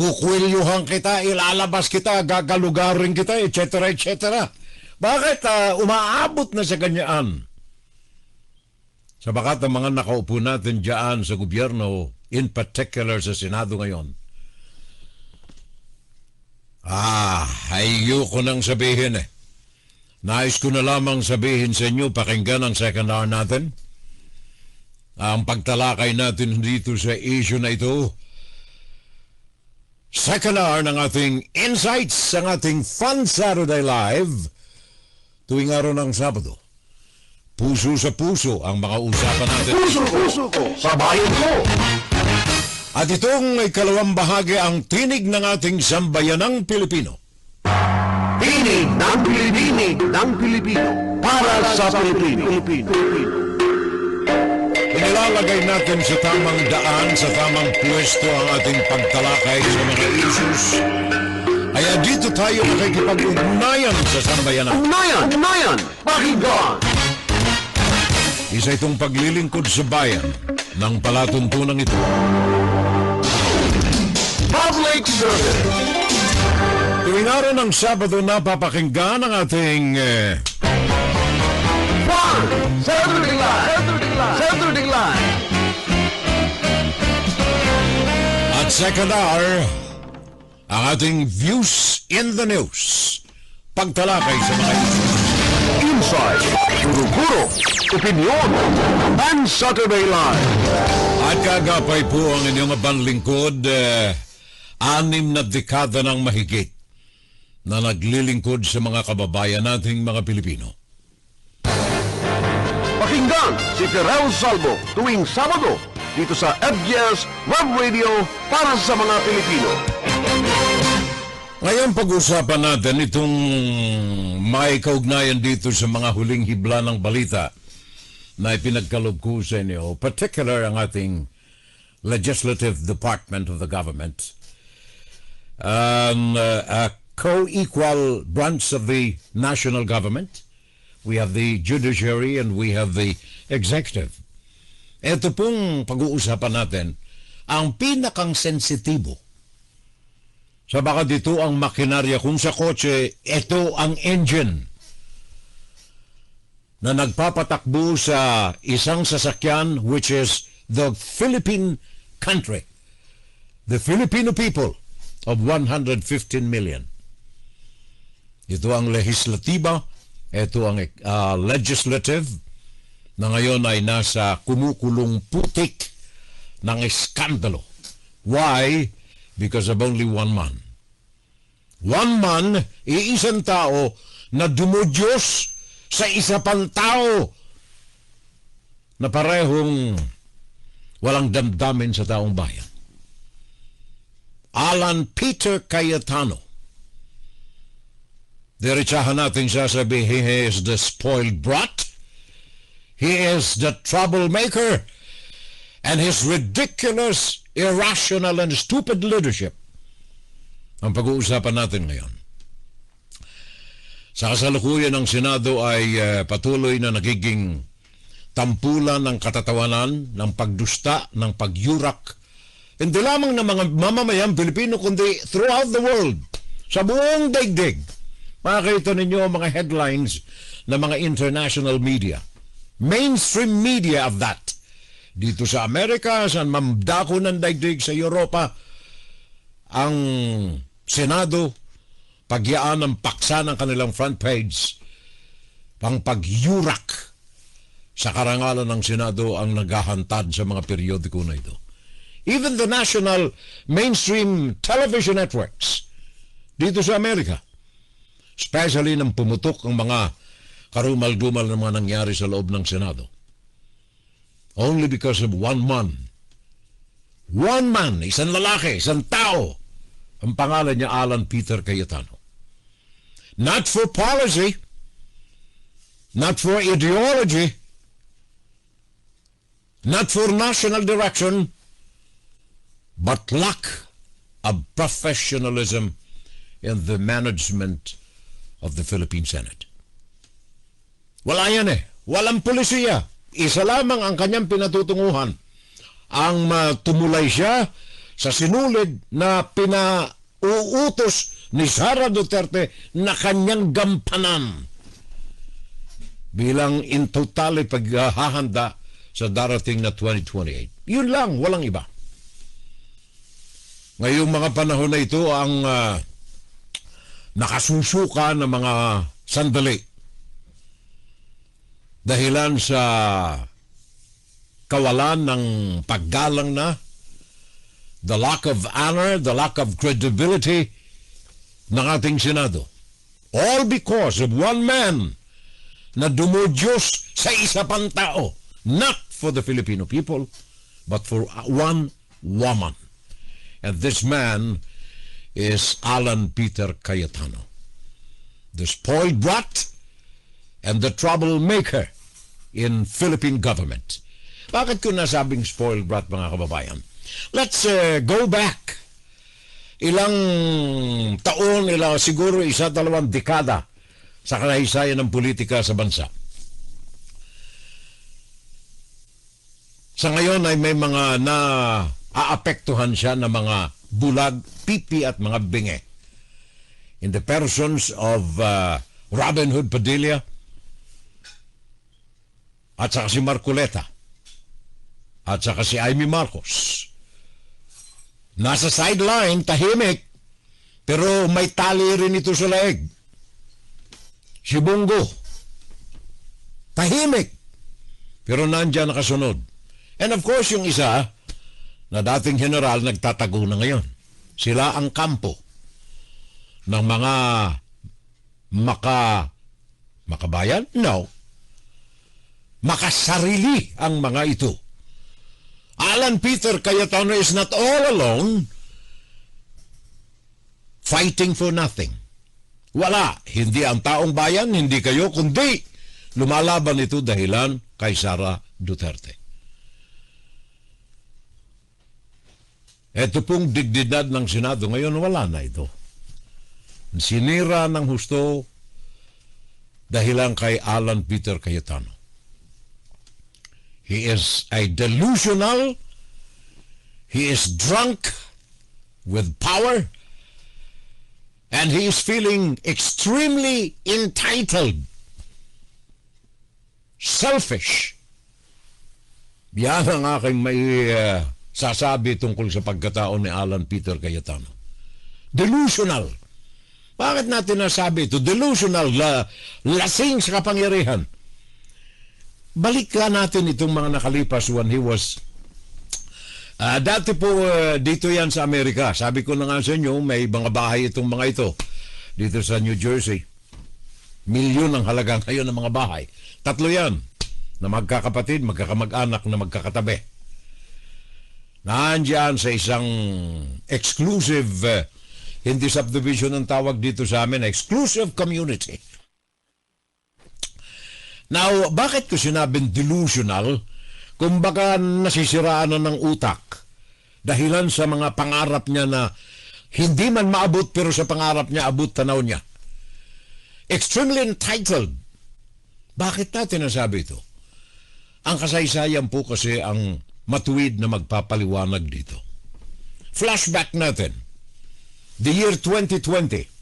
Kukwilyuhan kita, ilalabas kita, gagalugarin kita, etc. etc. Bakit umaabot na sa kanyaan? Sabagat ang mga nakaupo natin dyan sa gobyerno, in particular sa Senado ngayon, ayoko nang sabihin eh. Nais ko na lamang sabihin sa inyo, pakinggan ang second hour natin. Ang pagtalakay natin dito sa issue na ito, second hour ng ating insights sa ating Fun Saturday Live tuwing araw ng Sabado. Puso sa puso ang mga usapan natin. Puso ko sa bayan ko. At itong ikalawang bahagi ang tinig ng ating sambayanang Pilipino. Tinig ng Pilipino para sa Pilipino. Inilalagay natin sa tamang daan, sa tamang pwesto ang ating pagtalakay sa mga issues. Kaya dito tayo nakikipag-ugnayan sa sambayanan. Ugnayan, pakinggan. Isa itong paglilingkod sa bayan ng palatuntunan ito. Public service. Tuwing araw ng Sabado napapakinggan ang ating Fun Saturday Live. at second hour ang ating Views in the News. Pagtalakay sa mga issues. Inside, guro-guro, opinion, and Saturday Live. At kagapay po ang inyong banlingkod, 6 na dekada ng mahigit na naglilingkod sa mga kababayan nating mga Pilipino. Pakinggan si Terrell Salvo tuwing Sabado dito sa FGS Web Radio para sa mga Pilipino. Ngayon pag-usapan natin itong may kaugnayan dito sa mga huling hibla ng balita na ipinagkaloob ko sa inyo, particular ang ating Legislative Department of the Government, a co-equal branch of the national government. We have the judiciary and we have the executive. Ito pong pag-uusapan natin ang pinakang sensitibo. Sa baka dito ang makinarya kung sa kotse, ito ang engine na nagpapatakbo sa isang sasakyan which is the Philippine country. The Filipino people of 115 million. Ito ang legislatiba, ito ang legislative na ngayon ay nasa kumukulong putik ng eskandalo. Why? Because of only one man. One man, iisang tao na dumudyos sa isa pang tao na parehong walang damdamin sa taong bayan. Alan Peter Cayetano. Diretsahan natin sasabihin, he is the spoiled brat. He is the troublemaker. And his ridiculous, irrational, and stupid leadership ang pag-uusapan natin ngayon. Sa kasalukuyan ng Senado ay patuloy na nagiging tampulan ng katatawanan, ng pagdusta, ng pagyurak, hindi lamang ng mga mamamayang Pilipino, kundi throughout the world, sa buong daigdig. Makikita ninyo ang mga headlines ng mga international media, mainstream media of that. Dito sa Amerika, sa mamdako ng daigdig, sa Europa, ang Senado, pagyaan ng paksa ng kanilang front page, pang pagyurak sa karangalan ng Senado ang naghahantad sa mga periodiko na ito. Even the national mainstream television networks dito sa Amerika, especially nang pumutok ang mga karumal-dumal na mga nangyari sa loob ng Senado. Only because of one man. One man, isang lalaki, isang tao. Ang pangalan niya Alan Peter Cayetano. Not for policy, not for ideology, not for national direction, but lack of professionalism in the management of the Philippine Senate. Wala yan eh. Walang polisiya. Isa lamang ang kanyang pinatutunguhan. Ang tumulay siya sa sinulid na pinauutos ni Sara Duterte na kanyang gampanan bilang in totally paghahanda sa darating na 2028. Yun lang, walang iba. Ngayong mga panahon na ito ang nakasusuka ng mga sandali dahilan sa kawalan ng paggalang na, the lack of honor, the lack of credibility ng ating Senado. All because of one man na dumudyos sa isa pang tao, not for the Filipino people, but for one woman. And this man is Alan Peter Cayetano, the spoiled brat and the troublemaker in Philippine government. Bakit ko nasabing spoiled brat, mga kababayan? Let's go back. Ilang taon, siguro 1-2 dekada sa kasaysayan ng politika sa bansa. Sa ngayon ay may mga aapektuhan siya ng mga bulag, pipi at mga binge. In the persons of Robin Hood Padilla at saka si Marcoleta at saka si Amy Marcos. Nasa sideline, tahimik, pero may tali rin ito sa leeg. Si Bongo, tahimik, pero nandiyan nakasunod. And of course, yung isa na dating general nagtatago na ngayon. Sila ang kampo ng mga makabayan? No. Makasarili ang mga ito. Alan Peter Cayetano is not all alone fighting for nothing. Wala. Hindi ang taong bayan, hindi kayo, kundi lumalaban ito dahilan kay Sara Duterte. Ito pong dignidad ng Senado ngayon, wala na ito. Sinira ng husto dahilan kay Alan Peter Cayetano. He is a delusional, he is drunk with power, and he is feeling extremely entitled, selfish. Yan ang aking may sasabi tungkol sa pagkatao ni Alan Peter Cayetano. Delusional. Bakit natin nasabi ito? Delusional, lasing sa kapangyarihan. Balikan natin itong mga nakalipas when he was dati po dito yan sa Amerika. Sabi ko na nga sa inyo, may mga bahay itong mga ito dito sa New Jersey. Milyon ang halaga ngayon ng mga bahay. 3 yan na magkakapatid, magkakamag-anak na magkakatabi. Nandiyan sa isang exclusive hindi subdivision ang tawag dito sa amin, exclusive community. Now, bakit ko sinabing delusional? Kung baka nasisiraan na ng utak dahilan sa mga pangarap niya na hindi man maabot pero sa pangarap niya abot tanaw niya. Extremely entitled. Bakit natin nasabi ito? Ang kasaysayan po kasi ang matuwid na magpapaliwanag dito. Flashback natin. The year 2020.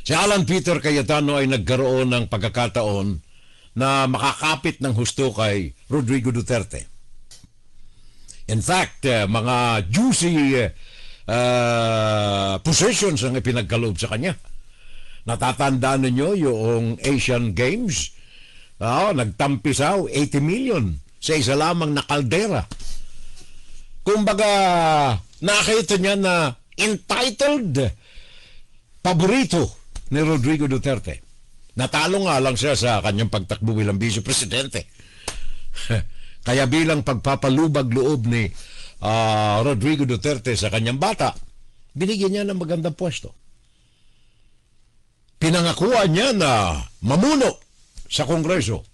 Si Alan Peter Cayetano ay nagkaroon ng pagkakataon na makakapit ng husto kay Rodrigo Duterte. In fact, mga juicy possessions ang ipinagkaloob sa kanya. Natatandaan ninyo yung Asian Games? Nagtampisaw 80 million sa isa lamang na kaldera. Kumbaga, nakita niya na entitled, paborito ni Rodrigo Duterte. Natalo nga lang siya sa kanyang pagtakbo bilang Vice Presidente. Kaya bilang pagpapalubag loob ni Rodrigo Duterte sa kanyang bata, binigyan niya ng magandang pwesto. Pinangakuan niya na mamuno sa Kongreso.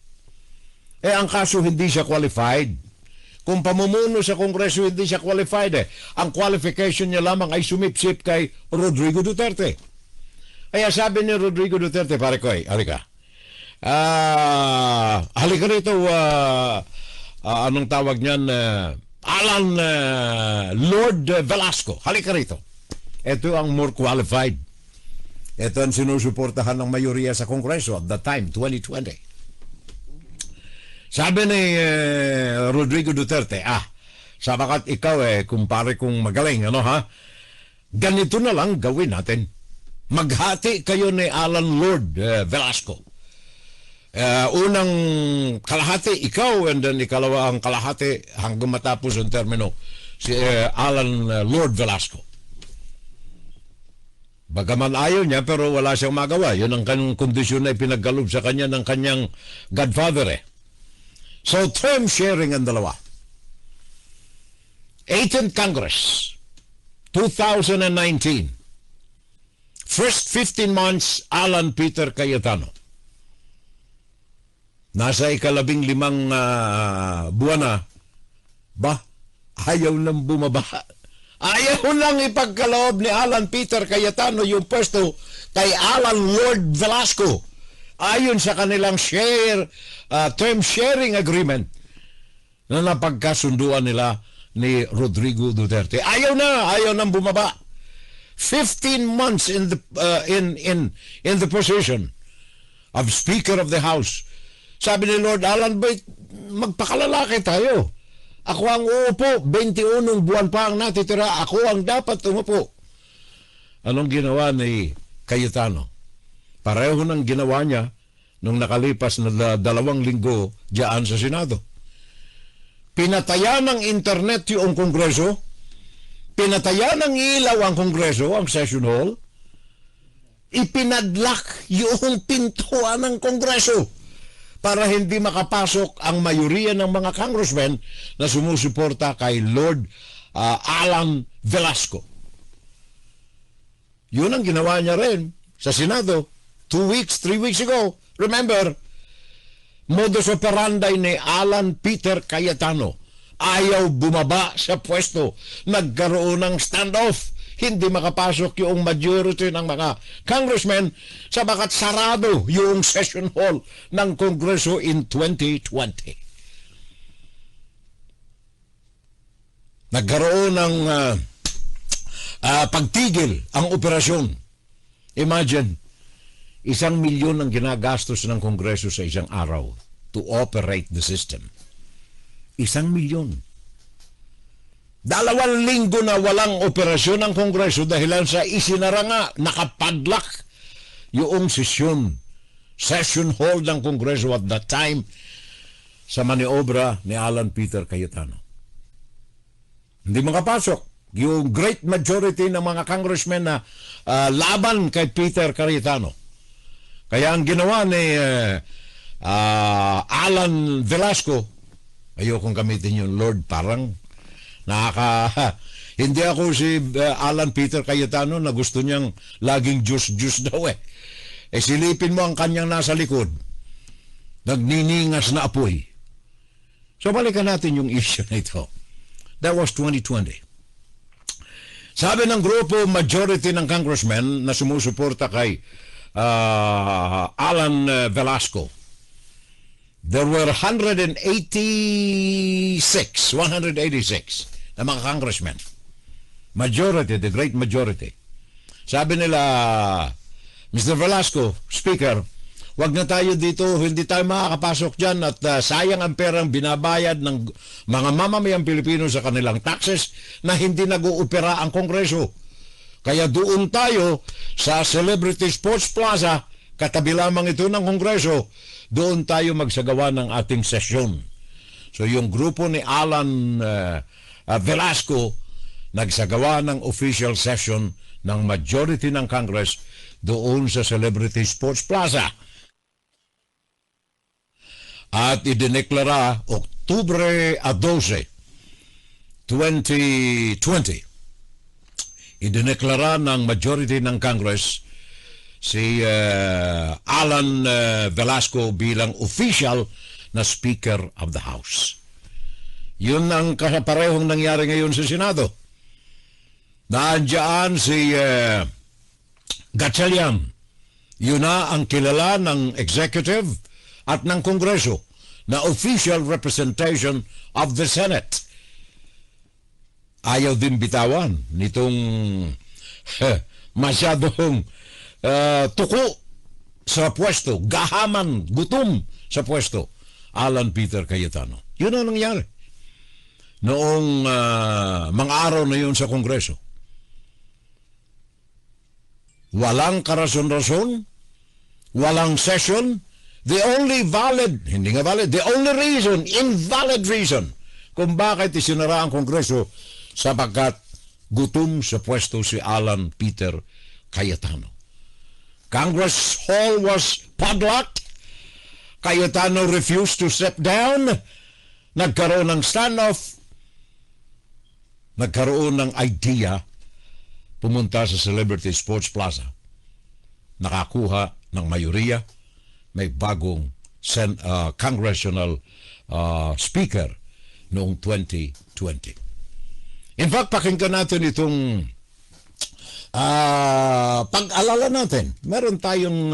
Ang kaso hindi siya qualified. Kung pamumuno sa Kongreso hindi siya qualified ang qualification niya lamang ay sumipsip kay Rodrigo Duterte. Kaya sabi ni Rodrigo Duterte, pare ko halika. Halika rito, anong tawag niyan, Alan Lord Velasco. Halika rito. Ito ang more qualified. Ito ang sinusuportahan ng mayoriya sa Kongreso at that time, 2020. Sabi ni Rodrigo Duterte, sabakat ikaw kumpare kong magaling, ano ha? Ganito na lang gawin natin. Maghati kayo ni Alan Lord Velasco. Unang kalahati, ikaw, and then ikalawa ang kalahati hanggang matapos ang termino si Alan Lord Velasco. Bagaman ayaw niya, pero wala siyang magawa. Yun ang kanyang kondisyon na ipinagkalob sa kanya ng kanyang godfather. So, term sharing ang dalawa. 18th Congress, 2019. First 15 months, Alan Peter Cayetano. Nasa 15 buwan na, ayaw nang bumaba. Ayaw lang ipagkaloob ni Alan Peter Cayetano yung pwesto kay Alan Lord Velasco. Ayon sa kanilang term sharing agreement na napagkasunduan nila ni Rodrigo Duterte. Ayaw nang bumaba. 15 months in the position of Speaker of the House. Sabi ni Lord Alan, magpakalalaki tayo. Ako ang uupo, 21 buwan pa ang natitira, ako ang dapat umupo. Anong ginawa ni Cayetano? Pareho ng ginawa niya nung nakalipas na 2 linggo diyan sa Senado. Pinatayan ng internet yung Kongreso, pinatayan ng ilaw ang Kongreso, ang session hall, ipinadlock yung pintuan ng Kongreso para hindi makapasok ang mayoriya ng mga congressmen na sumusuporta kay Lord Alan Velasco. Yun ang ginawa niya rin sa Senado 3 weeks ago. Remember, modus operandi ni Alan Peter Cayetano. Ayaw bumaba sa pwesto. Nagkaroon ng standoff. Hindi makapasok yung majority ng mga congressmen sabagat sarado yung session hall ng Kongreso in 2020. Nagkaroon ng pagtigil ang operasyon. Imagine, 1 milyon ang ginagastos ng Kongreso sa isang araw to operate the system. 1 milyon. 2 linggo na walang operasyon ng Kongreso dahilan sa isinara nga, nakapadlock yung session hall ng Kongreso at that time sa maniobra ni Alan Peter Cayetano. Hindi makapasok yung great majority ng mga congressmen na laban kay Peter Cayetano. Kaya ang ginawa ni Alan Velasco, ayokong gamitin yung Lord, parang hindi ako si Alan Peter Cayetano na gusto niyang laging juice daw silipin mo ang kanyang nasa likod. Nagniningas na apoy. So balikan natin yung issue na ito. That was 2020. Sabi ng grupo, majority ng congressmen na sumusuporta kay Alan Velasco, there were 186 na mga congressmen. Majority, the great majority. Sabi nila, Mr. Velasco, Speaker, wag na tayo dito, hindi tayo makakapasok dyan at sayang ang perang binabayad ng mga mamamayang Pilipino sa kanilang taxes na hindi nag-uupera ang Kongreso. Kaya doon tayo sa Celebrity Sports Plaza, katabi lamang ito ng Kongreso, doon tayo magsagawa ng ating sesyon. So yung grupo ni Alan Velasco nagsagawa ng official session ng majority ng Congress doon sa Celebrity Sports Plaza. At idineklara Oktubre 12, 2020. Idineklara ng majority ng Congress si Alan Velasco bilang official na Speaker of the House. Yun ang parehong nangyari ngayon sa Senado. Naandyan si Gatchalian. Yun na ang kilala ng executive at ng Kongreso na official representation of the Senate. ayaw din bitawan nitong masyadong tuko sa pwesto, gahaman, gutom sa pwesto, Alan Peter Cayetano. Yun ang nangyari noong mga araw na yun sa Kongreso. Walang karason-rason, walang session. The only valid, hindi nga valid, the only reason, invalid reason, kung bakit isinara ang Kongreso, sapagkat gutom sa pwesto si Alan Peter Cayetano. Congress Hall was padlocked. Cayetano refused to step down. Nagkaroon ng standoff. Nagkaroon ng idea pumunta sa Celebrity Sports Plaza. Nakakuha ng mayoriya. May bagong congressional speaker noong 2020. In fact, pakinggan natin itong pag-alala natin. Meron tayong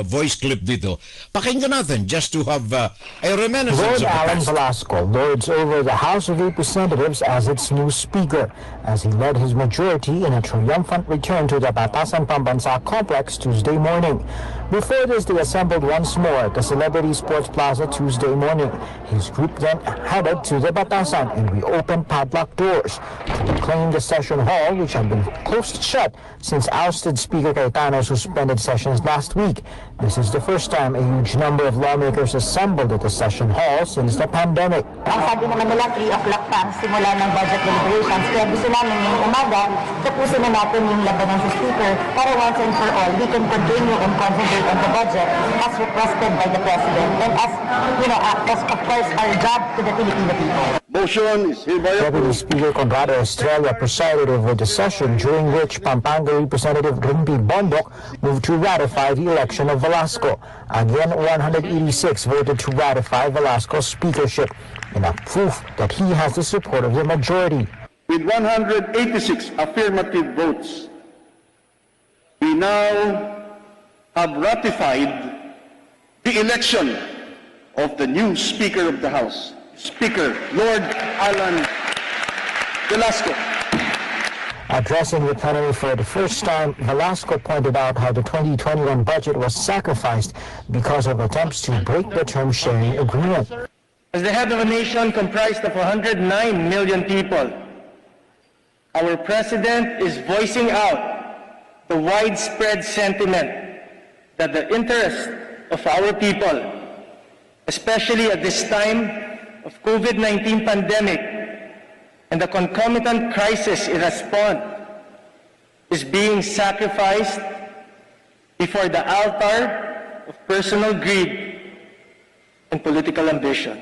voice clip dito. Pakinggan natin just to have a reminiscence Lord of the Alan past. Velasco lords over the House of Representatives as its new speaker as he led his majority in a triumphant return to the Batasan Pambansa complex Tuesday morning. Before this, they assembled once more at the Celebrity Sports Plaza Tuesday morning. His group then headed to the Batasan and reopened padlock doors to reclaim the session hall, which had been closed shut since ousted Speaker Cayetano suspended sessions last week. This is the first time a huge number of lawmakers assembled at the session hall since the pandemic. Ang sabi naman nila, 3 o'clock pa ang simula ng budget deliberations. Kaya gusto namin ngayong umaga, tapusin na natin yung labanan sa Speaker para once and for all, we can continue and concentrate on the budget as requested by the President. And as, as of course, our job to the Filipino people. Motion is hereby Deputy Speaker Conrado Estrella presided over the session, during which Pampanga Representative Rimpi Bondok moved to ratify the election of Velasco. Again, 186 voted to ratify Velasco's speakership, in a proof that he has the support of the majority. With 186 affirmative votes, we now have ratified the election of the new Speaker of the House, Speaker Lord Alan Velasco. Addressing the plenary for the first time, Velasco pointed out how the 2021 budget was sacrificed because of attempts to break the term-sharing agreement. As the head of a nation comprised of 109 million people, our President is voicing out the widespread sentiment that the interest of our people, especially at this time of COVID-19 pandemic and the concomitant crisis it has spawned, is being sacrificed before the altar of personal greed and political ambition.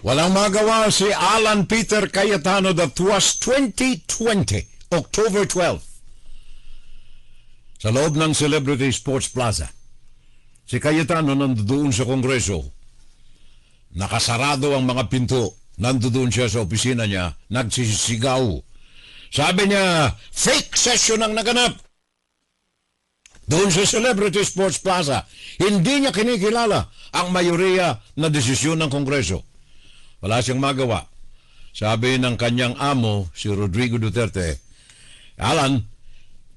Walang magawa si Alan Peter Cayetano. That was 2020, October 12. Sa loob ng Celebrity Sports Plaza. Si Cayetano nandoon sa Kongreso. Nakasarado ang mga pinto. Nandoon siya sa opisina niya. Nagsisigaw. Sabi niya, fake session ang naganap. Doon sa Celebrity Sports Plaza. Hindi niya kinikilala ang mayoriya na desisyon ng Kongreso. Wala siyang magawa. Sabi ng kanyang amo, si Rodrigo Duterte, Alan,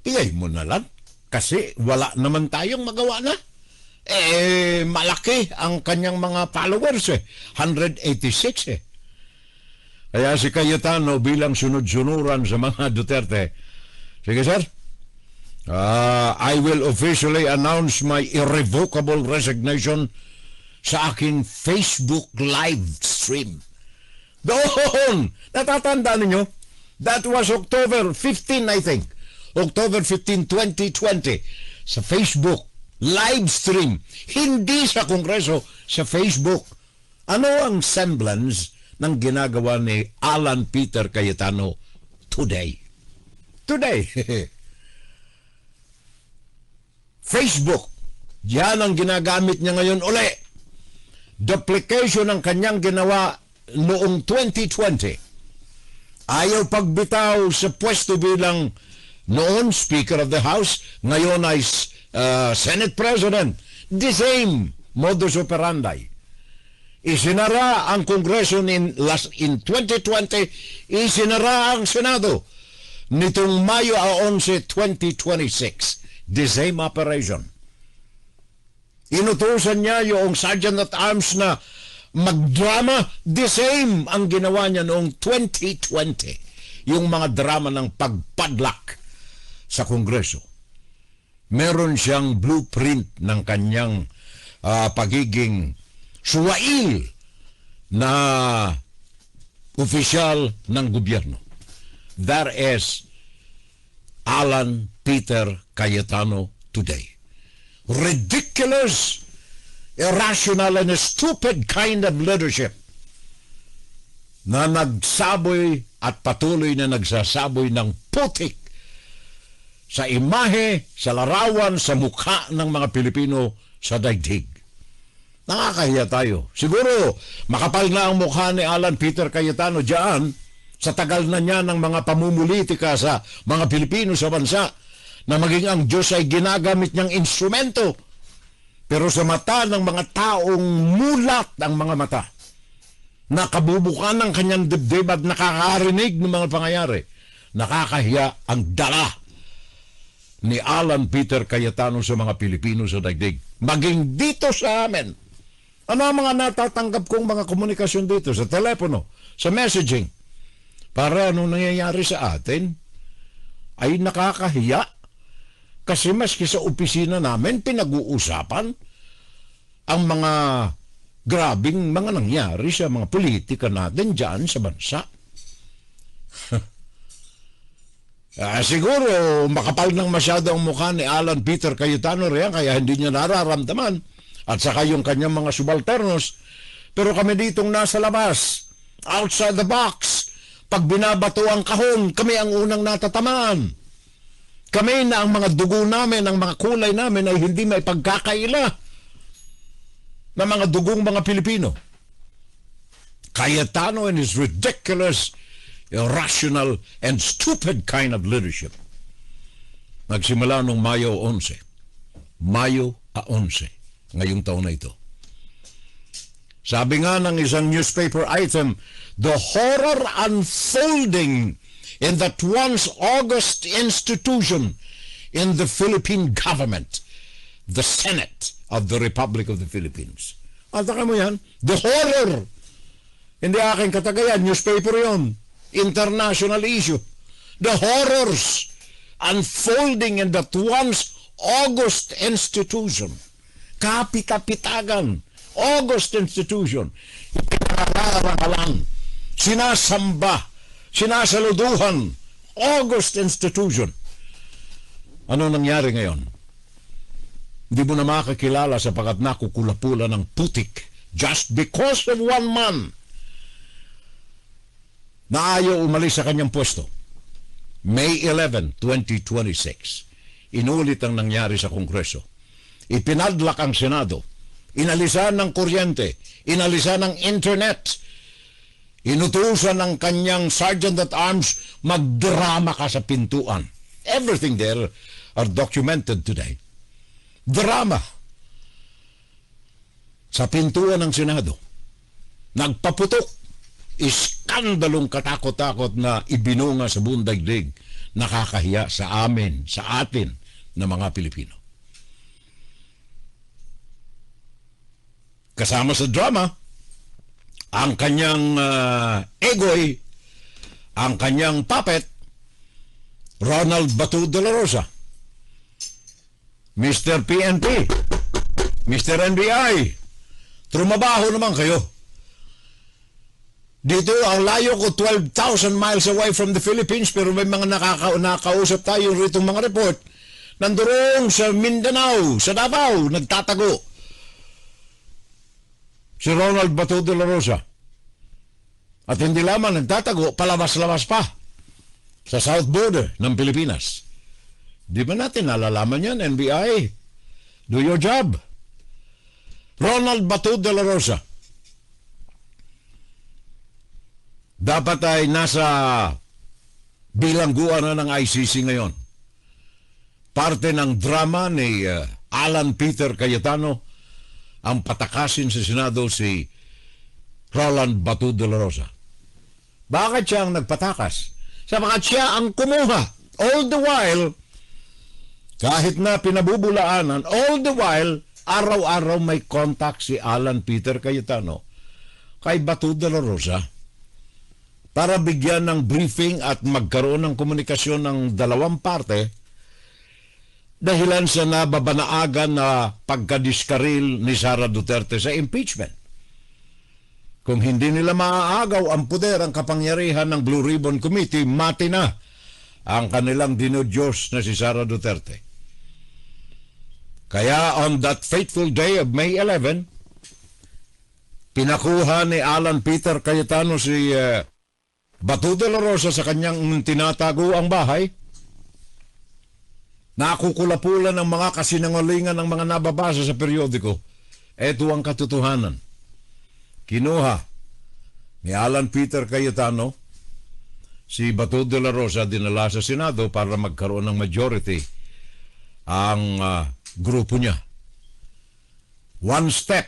tigay mo na lang. Kasi wala naman tayong magawa na. Malaki ang kanyang mga followers 186 Kaya si Cayetano bilang sunod-sunuran sa mga Duterte, sige sir, I will officially announce my irrevocable resignation sa aking Facebook live stream. Doon! Natatandaan ninyo? That was October 15, I think. October 15, 2020. Sa Facebook. Live stream. Hindi sa Kongreso. Sa Facebook. Ano ang semblance ng ginagawa ni Alan Peter Cayetano today? Today. Facebook. Yan ang ginagamit niya ngayon uli. Duplication ng kanyang ginawa noong 2020. Ayaw pagbitaw sa pwesto bilang noon Speaker of the House, ngayon ay Senate President. The same modus operandi. Isinara ang Kongreso in 2020, isinara ang Senado nitong Mayo 11, 2026. The same operation. Inutusan niya yung Sergeant at Arms na magdrama. The same ang ginawa niya noong 2020. Yung mga drama ng pagpadlak sa Kongreso. Meron siyang blueprint ng kanyang pagiging suwail na opisyal ng gobyerno. That is Alan Peter Cayetano today. Ridiculous, irrational, and stupid kind of leadership na nagsaboy at patuloy na nagsasaboy ng putik sa imahe, sa larawan, sa mukha ng mga Pilipino sa daigdig. Nakakahiya tayo. Siguro, makapal na ang mukha ni Alan Peter Cayetano diyan sa tagal na niya ng mga pamumulitika sa mga Pilipino sa bansa na maging ang Diyos ay ginagamit niyang instrumento. Pero sa mata ng mga taong mulat ang mga mata, nakabubukan ng kanyang dibdib at nakakarinig ng mga pangyayari, nakakahiya ang dala ni Alan Peter Cayetano sa mga Pilipino sa daigdig. Maging dito sa amin. Ano ang mga natatanggap kong mga komunikasyon dito sa telepono, sa messaging? Para anong nangyayari sa atin ay nakakahiya. Kasi maski sa opisina namin, pinag-uusapan ang mga grabing mga nangyari sa mga politika natin dyan sa bansa. Siguro, makapal ng masyado ang mukha ni Alan Peter Cayetano riyan, kaya hindi niya nararamdaman. At saka yung kanyang mga subalternos. Pero kami ditong nasa labas, outside the box, pag binabato ang kahon, kami ang unang natatamaan. Kami na ang mga dugo namin, ang mga kulay namin ay hindi may pagkakaila na mga dugong mga Pilipino. Cayetano and his ridiculous, irrational, and stupid kind of leadership. Nagsimula noong Mayo 11. Mayo 11, ngayong taon na ito. Sabi nga ng isang newspaper item, the horror unfolding in that once august institution in the Philippine government, the Senate of the Republic of the Philippines. Ataka mo yan? The horror! Hindi aking katagayan, newspaper yon. International issue. The horrors unfolding in that once august institution. Kapitapitagan. August institution. Ipinararalan. Sinasamba. Sinasaluduhan. August institution. Ano nangyari ngayon? Hindi mo na makakilala sapagkat nakukula-pula ng putik just because of one man na ayaw umalis sa kanyang pwesto. May 11, 2026. Inulit ang nangyari sa Kongreso. Ipinadlak ang Senado. Inalisan ng kuryente. Inalisan ng internet. Inutusan ng kanyang Sergeant at Arms magdrama ka sa pintuan. Everything there are documented today. Drama sa pintuan ng Senado. Nagpaputok. Iskandalong katakot-takot na ibinunga sa buong daigdig. Nakakahiya sa amin, sa atin na mga Pilipino. Kasama sa drama, ang kanyang egoy, ang kanyang puppet, Ronald Bato de la Rosa, Mr. PNP, Mr. NBI, trumabaho naman kayo. Dito, ang layo ko 12,000 miles away from the Philippines, pero may mga nakausap tayo rito mga report. Nandoon sa Mindanao, sa Davao, nagtatago. Si Ronald Bato de la Rosa. At hindi lamang nagtatago, palabas-labas pa sa south border ng Pilipinas. Di ba natin nalalaman yan, NBI? Do your job. Ronald Bato de la Rosa. Dapat ay nasa bilangguan na ng ICC ngayon. Parte ng drama ni Alan Peter Cayetano ang patakasin sa Senado si Roland Bato de la Rosa. Bakit siya ang nagpatakas? Sapagat siya ang kumuha. All the while, kahit na pinabubulaanan, all the while, araw-araw may contact si Alan Peter Cayetano kay Bato de la Rosa para bigyan ng briefing at magkaroon ng komunikasyon ng dalawang parte dahilan sa nababanaagan na pagkadiskaril ni Sara Duterte sa impeachment. Kung hindi nila maaagaw ang poder, ang kapangyarihan ng Blue Ribbon Committee, mati na ang kanilang dinodiyos na si Sara Duterte. Kaya on that fateful day of May 11, pinakuha ni Alan Peter Cayetano si Bato de la Rosa sa kanyang tinatago ang bahay. Nakukulapulan ng mga kasinungalingan ng mga nababasa sa periodiko. Ito ang katotohanan. Kinuha ni Alan Peter Cayetano si Bato de la Rosa, dinala sa Senado para magkaroon ng majority ang grupo niya. One step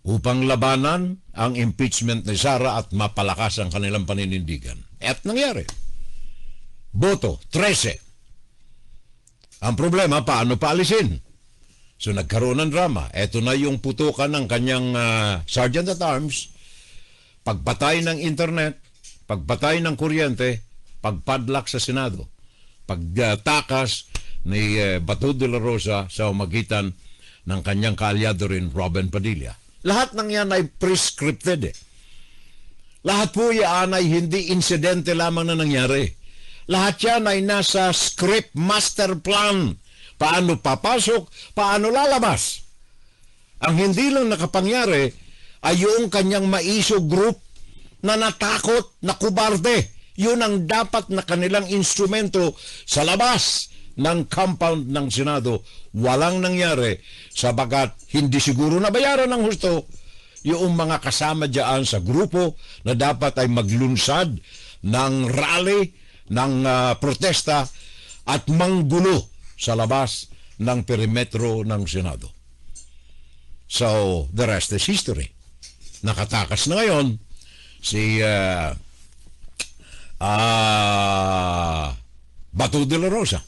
upang labanan ang impeachment ni Sara at mapalakas ang kanilang paninindigan. At nangyari. Boto, 13. Ang problema, paano paalisin? So nagkaroon ng drama. Ito na yung putukan ng kanyang Sergeant at Arms, pagpatay ng internet, pagpatay ng kuryente, pagpadlock sa Senado, pagtakas ni Bato de la Rosa sa umagitan ng kanyang kaalyado rin, Robin Padilla. Lahat ng yan ay prescripted. Lahat po yan ay hindi insidente lamang na nangyari. Lahat yan ay nasa script master plan. Paano papasok, paano lalabas. Ang hindi lang nakapangyari ay yung kanyang maiso group na natakot, na kubarde. Yun ang dapat na kanilang instrumento sa labas ng compound ng Senado. Walang nangyari sabagat hindi siguro nabayaran ng husto yung mga kasama dyan sa grupo na dapat ay maglunsad ng rally, ng protesta at manggulo sa labas ng perimetro ng Senado. So, the rest is history. Nakatakas na ngayon si Bato de la Rosa.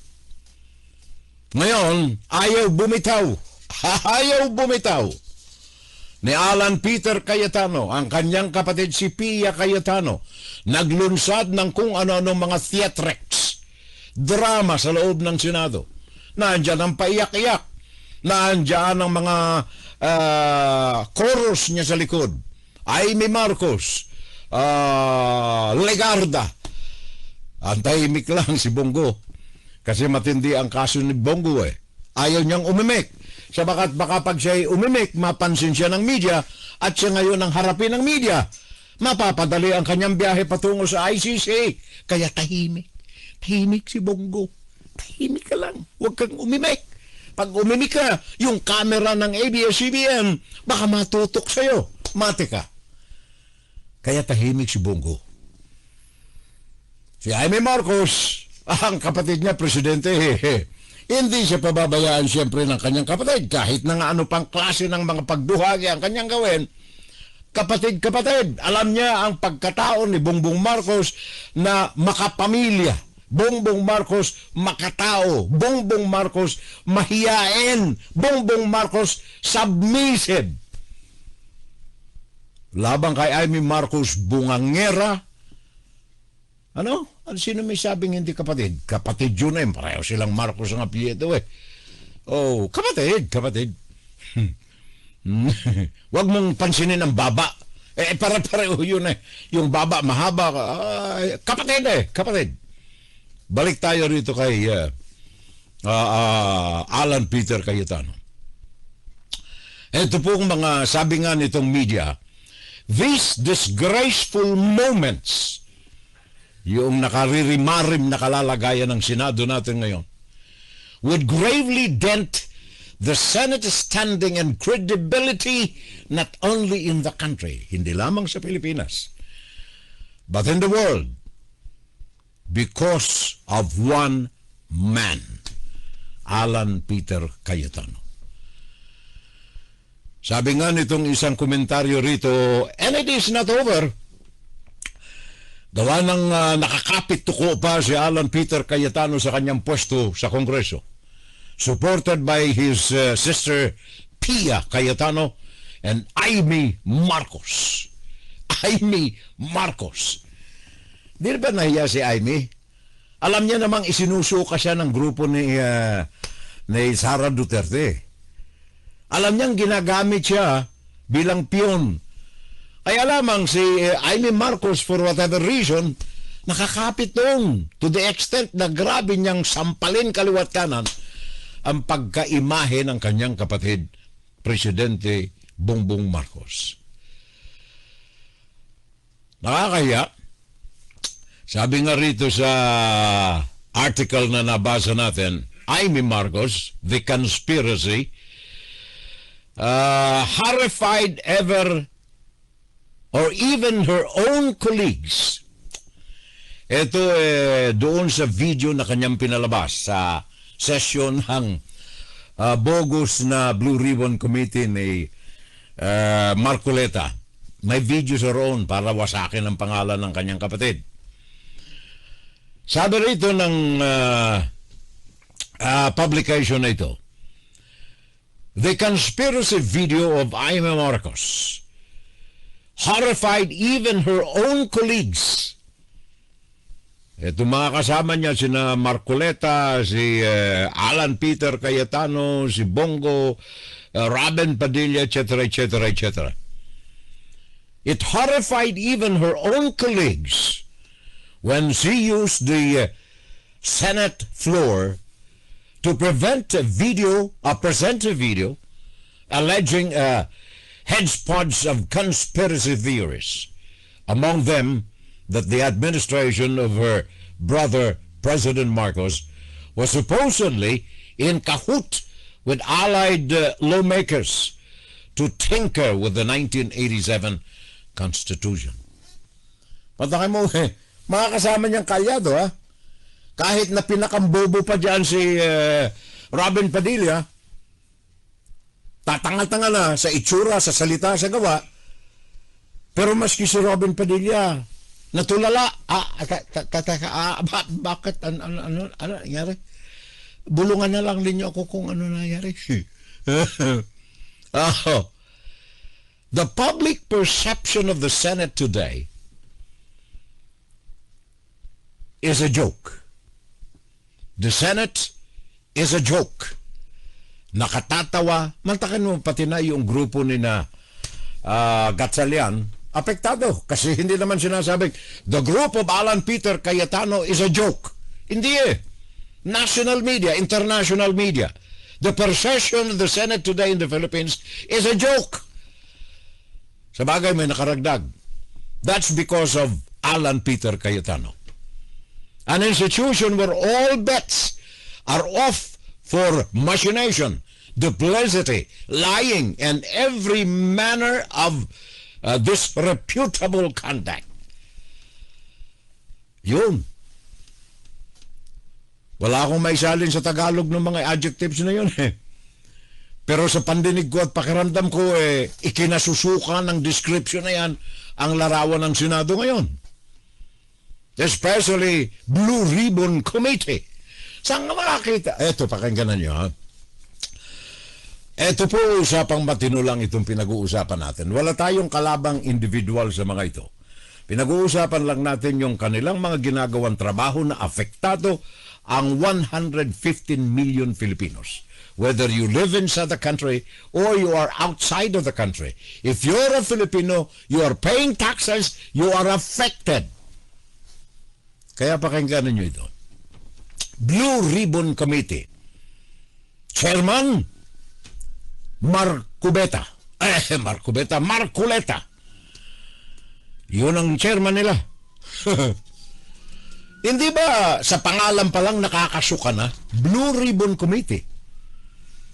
Ngayon, ayaw bumitaw. Ayaw bumitaw ni Alan Peter Cayetano, ang kanyang kapatid si Pia Cayetano, naglunsad ng kung ano-ano mga theatrics, drama sa loob ng Senado. Nandiyan ang paiyak-iyak. Nandiyan ang mga chorus niya sa likod. Amy Marcos, Legarda. Ang tahimik lang si Bongo. Kasi matindi ang kaso ni Bongo eh. Ayaw niyang umimik. Sabagat baka pag siya'y umimik, mapansin siya ng media at siya ngayon ang harapin ng media. Mapapadali ang kanyang biyahe patungo sa ICC. Kaya tahimik. Tahimik si Bongo. Tahimik ka lang. Huwag kang umimik. Pag umimik ka, yung camera ng ABS-CBN baka matutok sa'yo. Mati ka. Kaya tahimik si Bongo. Si Jaime Marcos, ang kapatid niya, presidente, hindi siya pababayaan siyempre ng kanyang kapatid. Kahit na nga ano pang klase ng mga pagduhagi ang kanyang gawin, kapatid-kapatid, alam niya ang pagkatao ni Bongbong Marcos na makapamilya. Bongbong Marcos makatao. Bongbong Marcos mahiyain. Bongbong Marcos submissive. Labang kay Amy Marcos bungangera. Ano? Sino may sabing hindi kapatid? Kapatid yun eh. Pareho silang Marcos ang apelyido eh. Oh, kapatid. Huwag mong pansinin ang baba. Para-pareho yun eh. Yung baba mahaba. Kapatid. Balik tayo rito kay Alan Peter Cayetano. Ito pong mga sabi nga nitong media, these disgraceful moments, yung nakaririmarim na kalalagayan ng Senado natin ngayon, would gravely dent the Senate's standing and credibility not only in the country, hindi lamang sa Pilipinas, but in the world, because of one man, Alan Peter Cayetano. Sabi nga nitong isang komentaryo rito, and it is not over. Gawa ng nakakapit tuko pa si Alan Peter Cayetano sa kanyang pwesto sa Kongreso. Supported by his sister Pia Cayetano and Amy Marcos. Amy Marcos. Di ba nahiya si Amy? Alam niya namang isinusuka siya ng grupo ni Sara Duterte. Alam niyang ginagamit siya bilang piyon. Kaya lamang si Amy Marcos, for whatever reason, nakakapit doon to the extent na grabe niyang sampalin kaliwat kanan ang pagkaimahe ng kanyang kapatid, Presidente Bongbong Marcos. Nakakaya. Sabi nga rito sa article na nabasa natin, Amy Marcos, The Conspiracy, horrified ever or even her own colleagues. Ito doon sa video na kanyang pinalabas sa session ng bogus na Blue Ribbon Committee ni Marcoleta. May video sa roon para wasakin ang pangalan ng kanyang kapatid. Sabi rito ng publication na ito, the conspiracy video of Amy Marcos horrified even her own colleagues. Ito mga kasama niya, sina Marcoleta, si Alan Peter Cayetano, si Bongo, Robin Padilla, etc., etc., etc. It horrified even her own colleagues when she used the Senate floor to present a video alleging hodgepodge of conspiracy theories, among them that the administration of her brother, President Marcos, was supposedly in cahoot with allied lawmakers to tinker with the 1987 Constitution. Pataki mo, mga kasama niyang kalyado, ha? Kahit na pinakambobo pa dyan si Robin Padilla, tatanga-tanga na sa itsura, sa salita, sa gawa, pero maski si Robin Padilla, natulala, bakit, ano nangyari? Bulungan na lang ninyo ako kung ano nangyari. The public perception of the Senate today is a joke. The Senate is a joke. Nakatatawa. Mantakin mo pati na yung grupo ni na Gatchalian, apektado. Kasi hindi naman sinasabing, the group of Alan Peter Cayetano is a joke. Hindi National media, international media. The perception of the Senate today in the Philippines is a joke. Sabagay may nakaragdag. That's because of Alan Peter Cayetano. An institution where all bets are off for machination, duplicity, lying, and every manner of disreputable conduct. Yun. Wala akong maisalin sa Tagalog ng mga adjectives na yun. Pero sa pandinig ko at pakiramdam ko, ikinasusuka ng description na yan ang larawan ng Senado ngayon. Especially Blue Ribbon Committee. Saan nga makakita? Eto, pakinggan nyo, ha? Eto po, usapang matino lang itong pinag-uusapan natin. Wala tayong kalabang individual sa mga ito. Pinag-uusapan lang natin yung kanilang mga ginagawang trabaho na apektado ang 115 million Filipinos. Whether you live inside the country or you are outside of the country. If you're a Filipino, you are paying taxes, you are affected. Kaya pakinggan ninyo ito. Blue Ribbon Committee. Chairman, Marcoleta. Yun ang chairman nila. Hindi ba sa pangalan pa lang nakakasuka na? Blue Ribbon Committee.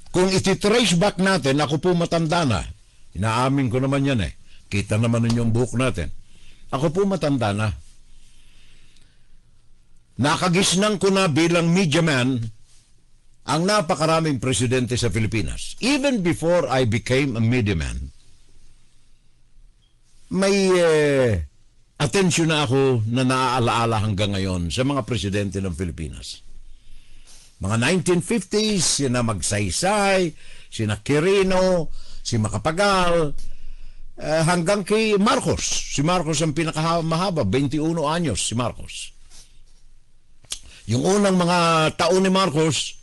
Kung iti-trace back natin, ako po matanda na. Inaamin ko naman yan Kita naman ninyo ang buhok natin. Ako po matanda na. Nakagisnang ko na bilang media man ang napakaraming presidente sa Pilipinas. Even before I became a media man, may atensyon na ako na naaalaala hanggang ngayon sa mga presidente ng Pilipinas. Mga 1950s, sina Magsaysay, sina Quirino, si Macapagal, hanggang kay Marcos. Si Marcos ang pinakamahaba, 21 anyos si Marcos. Yung unang mga taon ni Marcos,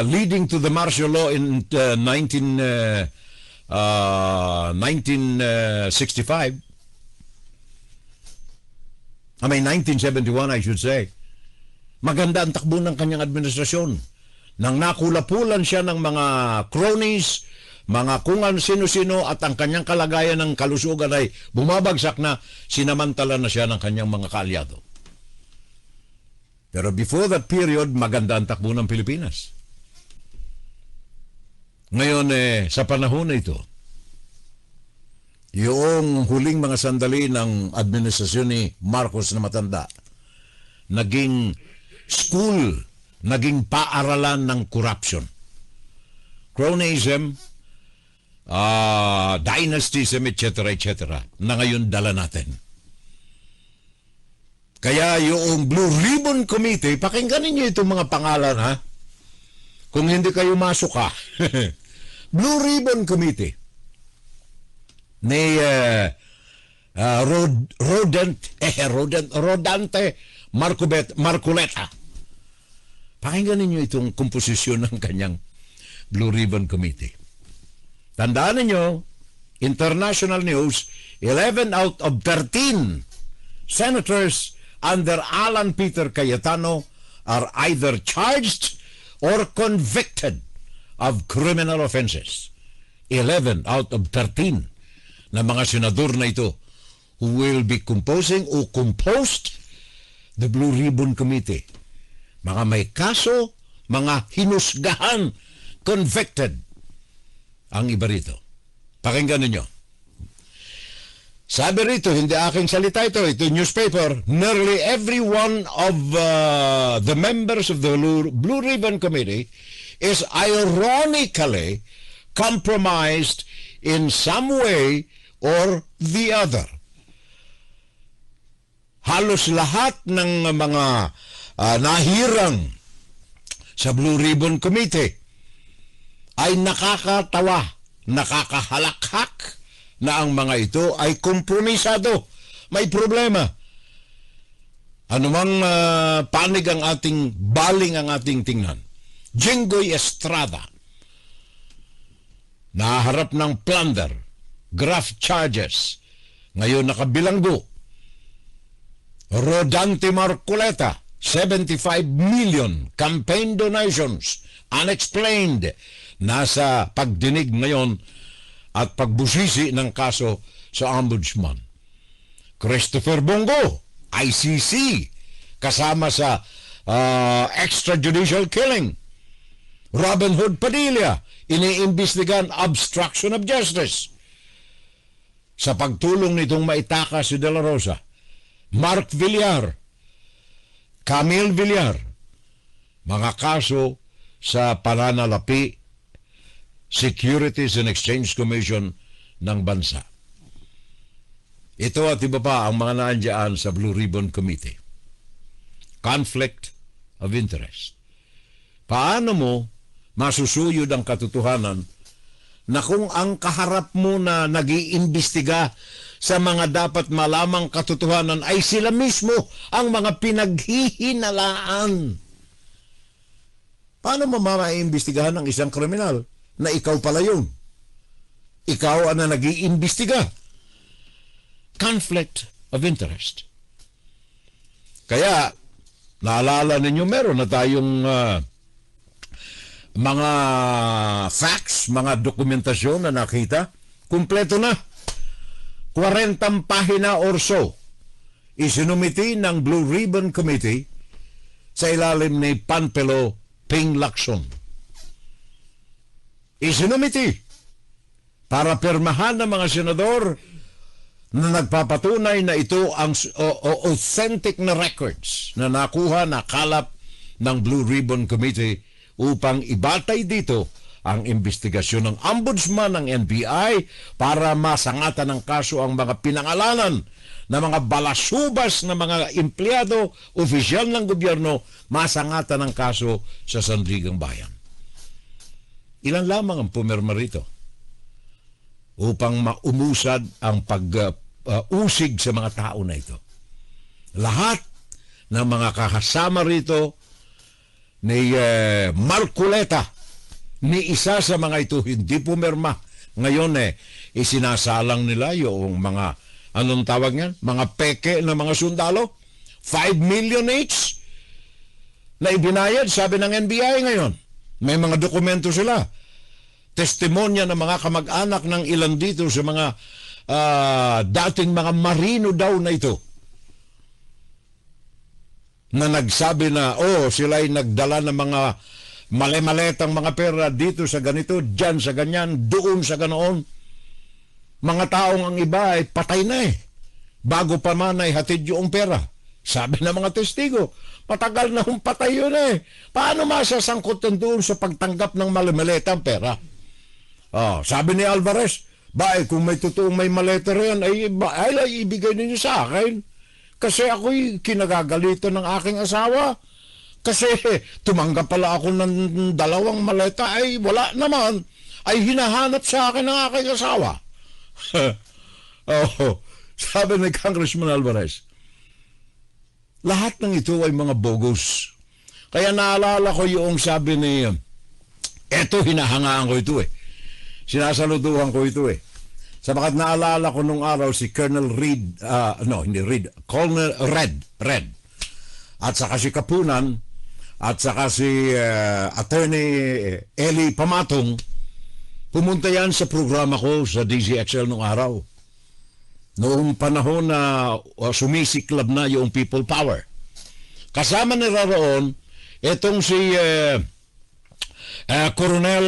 leading to the martial law in 1965, 1971 I should say, maganda ang takbo ng kanyang administrasyon. Nang nakulapulan siya ng mga cronies, mga kung sino-sino, at ang kanyang kalagayan ng kalusugan ay bumabagsak na, sinamantala na siya ng kanyang mga kaalyado. Pero before that period, maganda ang takbo ng Pilipinas. Ngayon, sa panahon na ito, yung huling mga sandali ng administrasyon ni Marcos na matanda, naging school, naging paaralan ng corruption. Cronyism, dynastism, etc., etc., na ngayon dala natin. Kaya yung Blue Ribbon Committee, pakinggan ninyo itong mga pangalan, ha? Kung hindi kayo masuka. Blue Ribbon Committee ni Rodante Marcoleta. Pakinggan ninyo itong komposisyon ng kanyang Blue Ribbon Committee. Tandaan ninyo, international news, 11 out of 13 senators under Alan Peter Cayetano are either charged or convicted of criminal offenses. 11 out of 13 na mga senador na ito who will be composing o composed the Blue Ribbon Committee. Mga may kaso, mga hinusgahan, convicted ang iba rito. Pakinggan ninyo. Sabi rito, hindi aking salita ito, ito newspaper, nearly every one of the members of the Blue Ribbon Committee is ironically compromised in some way or the other. Halos lahat ng mga nahirang sa Blue Ribbon Committee ay nakakatawa, nakakahalakhak na ang mga ito ay kompromisado. May problema. Anumang panig ang ating, baling ang ating tingnan. Jinggoy Estrada, naharap ng plunder, graft charges, ngayon nakabilanggo. Rodante Marcoleta, 75 million campaign donations, unexplained, nasa pagdinig ngayon at pagbusisi ng kaso sa Ombudsman. Christopher Bongo, ICC, kasama sa extrajudicial killing. Robin Hood Padilla, iniimbestigan obstruction of justice sa pagtulong nitong maitaka si De La Rosa. Mark Villar, Camille Villar, mga kaso sa pananalapi, Securities and Exchange Commission ng bansa. Ito at iba pa ang mga naandyan sa Blue Ribbon Committee. Conflict of interest. Paano mo masusuyod ang katotohanan na kung ang kaharap mo na nag-iimbestiga sa mga dapat malamang katotohanan ay sila mismo ang mga pinaghihinalaan? Paano mo mamaiimbestigahan ng isang kriminal na ikaw pala yun? Ikaw ang na nag-iimbestiga. Conflict of interest. Kaya, naalala ninyo, meron na tayong mga facts, mga dokumentasyon na nakita. Kumpleto na. 40 pahina or so isinumiti ng Blue Ribbon Committee sa ilalim ni Panpelo Ping Lacson. Isinumiti para pirmahan ng mga senador na nagpapatunay na ito ang authentic na records na nakuha, nakalap ng Blue Ribbon Committee upang ibatay dito ang investigasyon ng ombudsman ng NBI para masangatan ng kaso ang mga pinangalanan na mga balasubas na mga empleyado, opisyal ng gobyerno, masangatan ng kaso sa Sandigang Bayan. Ilan lamang ang pumirma rito upang maumusad ang pag-usig sa mga tao na ito. Lahat ng mga kasama rito ni Marcoleta, ni isa sa mga ito hindi pumirma. Ngayon isinasalang nila yung mga, anong tawag niyan? Mga peke na mga sundalo. 5 million each na ibinayad, sabi ng NBI ngayon. May mga dokumento sila. Testimonya ng mga kamag-anak ng ilan dito sa mga dating mga marino daw na ito. Na nagsabi na, sila'y nagdala ng mga male-maletang mga pera dito sa ganito, dyan sa ganyan, doon sa ganoon. Mga taong ang iba ay patay na bago pa man ay hatid yung pera. Sabi ng mga testigo, matagal na patay yun Paano masasangkot doon sa pagtanggap ng male-maletang pera? Sabi ni Alvarez, kung may totoong may maleta rin, ay ibigay ninyo sa akin. Kasi ako'y kinagagalitan ng aking asawa. Kasi tumanggap pala ako ng 2 maleta, ay wala naman. Ay hinahanap sa akin ng aking asawa. Sabi ni Congressman Alvarez, lahat ng ito ay mga bogus. Kaya naalala ko yung sabi ni, eto hinahangaan ko ito Sinasaluduhan ko ito Sabagat naalala ko nung araw si Colonel Reed, Colonel Red. At saka si Kapunan, at saka si Attorney Eli Pamatong, pumunta yan sa programa ko sa DZXL nung araw. Noong panahon na sumisiklab na yung people power. Kasama nila roon, itong si Coronel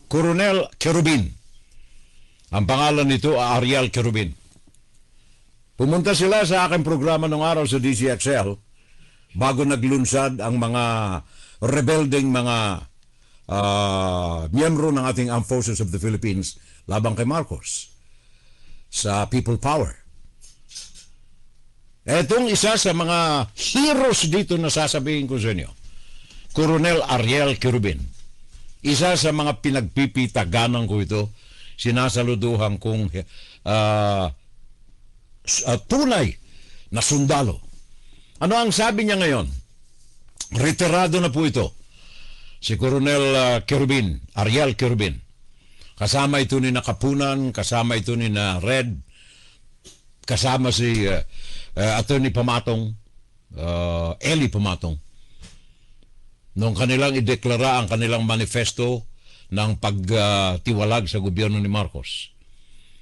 Coronel Kerubin. Ang pangalan nito, Ariel Kerubin. Pumunta sila sa aking programa nung araw sa DCXL bago naglunsad ang mga rebelding mga miyembro ng ating Armed Forces of the Philippines labang kay Marcos sa people power. Etong isa sa mga heroes dito na sasabihin ko sa inyo, Coronel Ariel Kerubin. Isa sa mga pinagpipitaganan ko ito, sinasaluduhan kong tunay na sundalo. Ano ang sabi niya ngayon? Retirado na po ito. Si Coronel Kerubin, Ariel Kerubin. Kasama ito ni Nakapunan, kasama ito ni na Red, kasama si Attorney Pamatong, Eli Pamatong. Noong kanilang ideklara ang kanilang manifesto ng pagtiwalag sa gobyerno ni Marcos.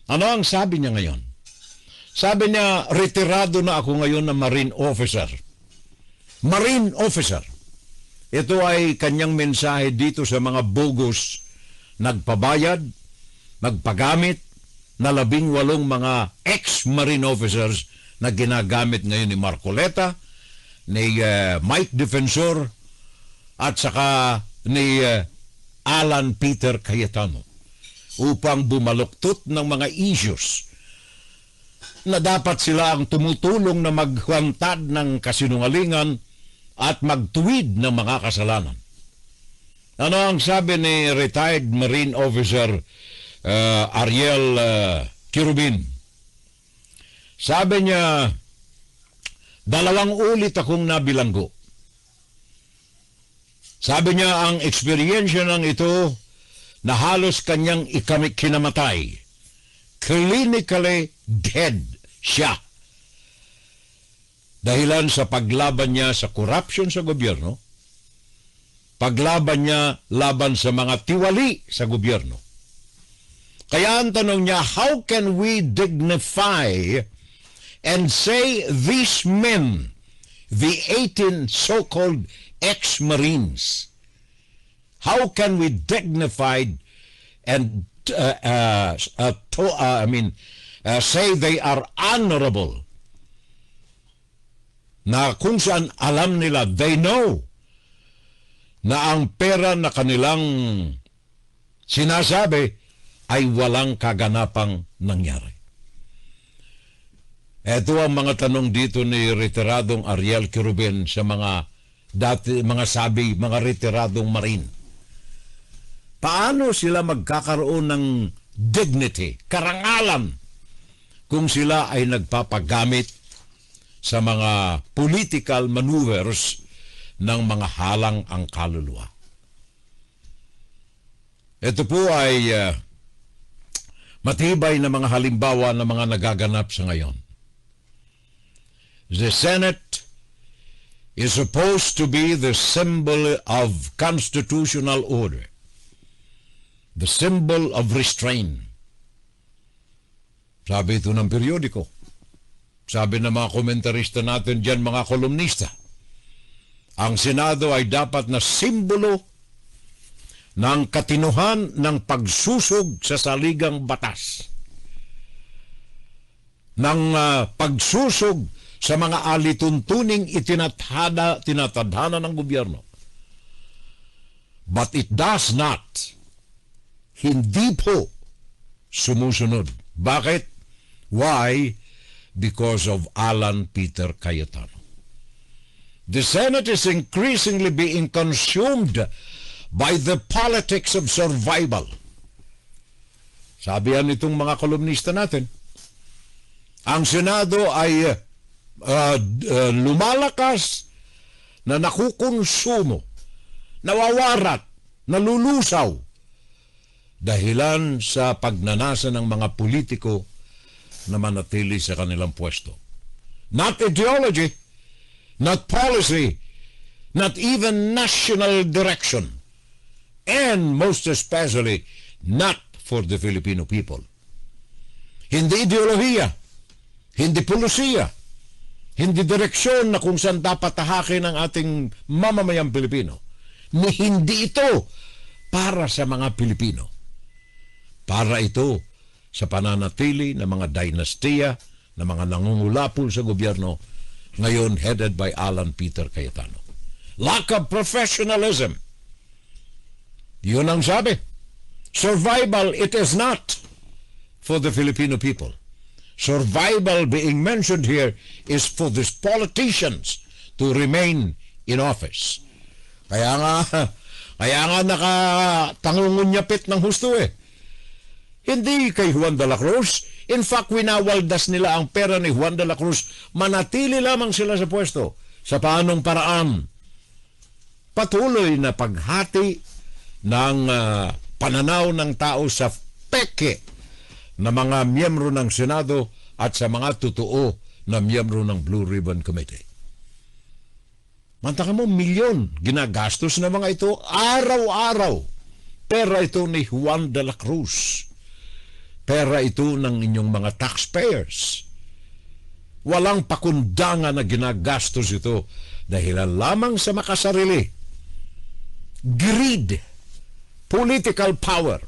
Ano ang sabi niya ngayon? Sabi niya, retirado na ako ngayon na Marine Officer. Marine Officer. Ito ay kanyang mensahe dito sa mga bogus nagpabayad, nagpagamit na 18 mga ex-Marine officers na ginagamit ngayon ni Marcoleta, ni Mike Defensor, at saka ni Alan Peter Cayetano upang bumaluktot ng mga issues na dapat sila ang tumutulong na maghwantad ng kasinungalingan at magtuwid ng mga kasalanan. Ano ang sabi ni retired Marine Officer Ariel Kerubin? Sabi niya, 2 ulit akong nabilanggo. Sabi niya, ang eksperyensya ng ito na halos kanyang kinamatay. Clinically dead siya. Dahilan sa paglaban niya sa corruption sa gobyerno, paglaban niya laban sa mga tiwali sa gobyerno. Kaya ang tanong niya, how can we dignify and say these men, the 18 so-called ex-Marines, how can we dignify and say they are honorable na kung saan alam nila, they know, na ang pera na kanilang sinasabi ay walang kaganapang nangyari. Ito ang mga tanong dito ni retiradong Ariel Quirubin sa mga retiradong Marine. Paano sila magkakaroon ng dignity, karangalan, kung sila ay nagpapagamit sa mga political maneuvers ng mga halang ang kaluluwa? Ito po ay matibay na mga halimbawa ng mga nagaganap sa ngayon. The Senate is supposed to be the symbol of constitutional order, the symbol of restraint. Sabi ito ng periodiko. Sabi ng mga komentarista natin dyan, mga kolumnista, ang Senado ay dapat na simbolo ng katinuhan ng pagsusog sa saligang batas, ng pagsusog sa mga alituntuning tinatadhana ng gobyerno. But it does not, hindi po sumusunod. Bakit? Why? Because of Alan Peter Cayetano. The Senate is increasingly being consumed by the politics of survival. Sabi yan itong mga kolumnista natin, ang Senado ay lumalakas na nakukonsumo, nawawarat, nalulusaw dahilan sa pagnanasa ng mga politiko na manatili sa kanilang pwesto. Not ideology, not policy, not even national direction, and most especially not for the Filipino people. Hindi ideolohiya, hindi pulisiya, hindi direksyon na kung saan dapat tahakin ang ating mamamayang Pilipino. Hindi ito para sa mga Pilipino. Para ito sa pananatili ng mga dinastiya, ng mga nangungulapol sa gobyerno, ngayon headed by Alan Peter Cayetano. Lack of professionalism. Yun ang sabi. Survival, it is not for the Filipino people. Survival being mentioned here is for these politicians to remain in office. Kaya nga nakatangungunyapit ng husto eh. Hindi kay Juan de la Cruz. In fact, winawaldas nila ang pera ni Juan de la Cruz. Manatili lamang sila sa pwesto. Sa paanong paraan? Patuloy na paghati ng pananaw ng tao sa peke na mga miyembro ng Senado at sa mga totoo na miyembro ng Blue Ribbon Committee. Mantaka mo, milyon ginagastos na mga ito araw-araw. Pera ito ni Juan de la Cruz. Pera ito ng inyong mga taxpayers. Walang pakundangan na ginagastos ito dahilan lamang sa makasarili. Greed, political power,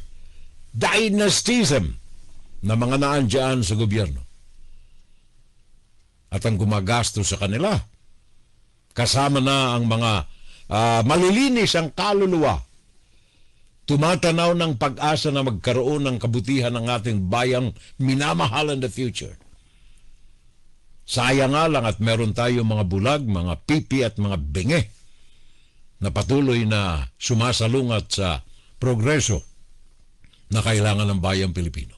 dynastism na mga naandyan sa gobyerno. At ang gumagastos sa kanila, kasama na ang mga malilinis ang kaluluwa, tumatanaw ng pag-asa na magkaroon ng kabutihan ng ating bayang minamahal in the future. Sayang nga lang at meron tayo mga bulag, mga pipi at mga benge na patuloy na sumasalungat sa progreso na kailangan ng bayang Pilipino.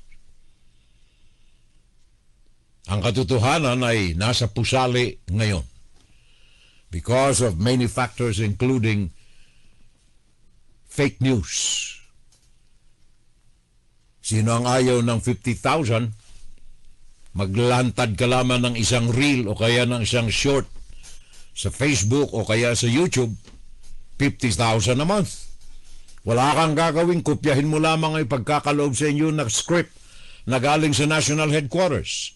Ang katotohanan ay nasa pusali ngayon because of many factors including fake news. Sino ang ayaw ng 50,000? Maglantad ka lamang ng isang reel o kaya ng isang short sa Facebook o kaya sa YouTube, 50,000 a month. Wala kang gagawin, kopyahin mo lamang ang pagkakaloob sa inyo na script na galing sa National Headquarters.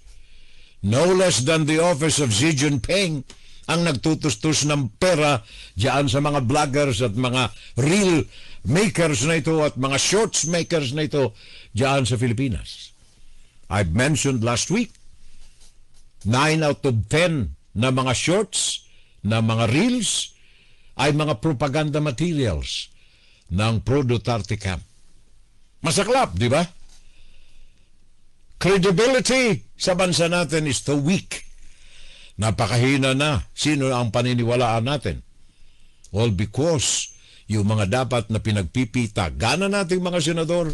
No less than the office of Xi Jinping ang nagtutustos ng pera diyan sa mga vloggers at mga reel makers na ito at mga shorts makers na ito diyan sa Pilipinas. I've mentioned last week, 9 out of 10 na mga shorts, na mga reels, ay mga propaganda materials ng pro-Duterte camp. Masaklap, di ba? Credibility sa bansa natin is too weak. Napakahina na. Sino ang paniniwalaan natin? All because yung mga dapat na pinagpipita, gana nating mga senador,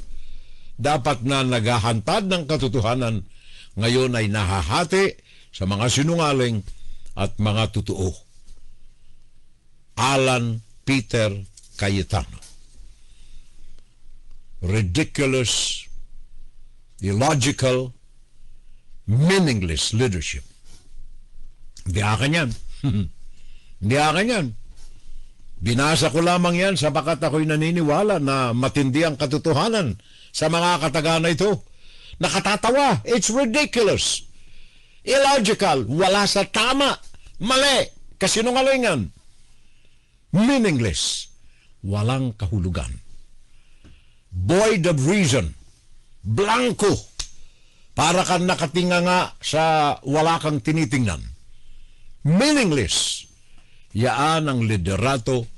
dapat na naghahantad ng katotohanan, ngayon ay nahahati sa mga sinungaling at mga totoo. Alan Peter Cayetano. Ridiculous, illogical, meaningless leadership. Hindi akin yan. Hindi akin yan. Binasa ko lamang yan sapagat ako'y naniniwala na matindi ang katotohanan sa mga katagana ito. Nakatatawa. It's ridiculous. Illogical. Wala sa tama. Mali. Kasinungalingan. Meaningless. Walang kahulugan. Void of reason. Blanco. Para kang nakatinga nga sa wala kang tinitingnan. Meaningless. Yaan ang liderato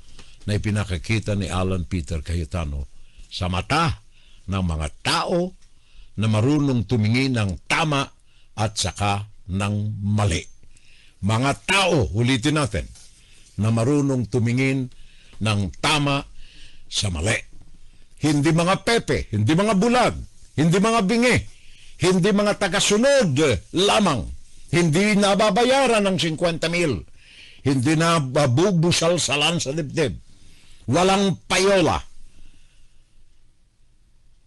na ipinakikita ni Alan Peter Cayetano sa mata ng mga tao na marunong tumingin ng tama at saka ng mali. Mga tao, ulitin natin, na marunong tumingin ng tama sa mali. Hindi mga pepe, hindi mga bulag, hindi mga bingi, hindi mga tagasunod lamang, hindi nababayaran ng 50,000, hindi na babubusal-salan sa dibdib, walang payola.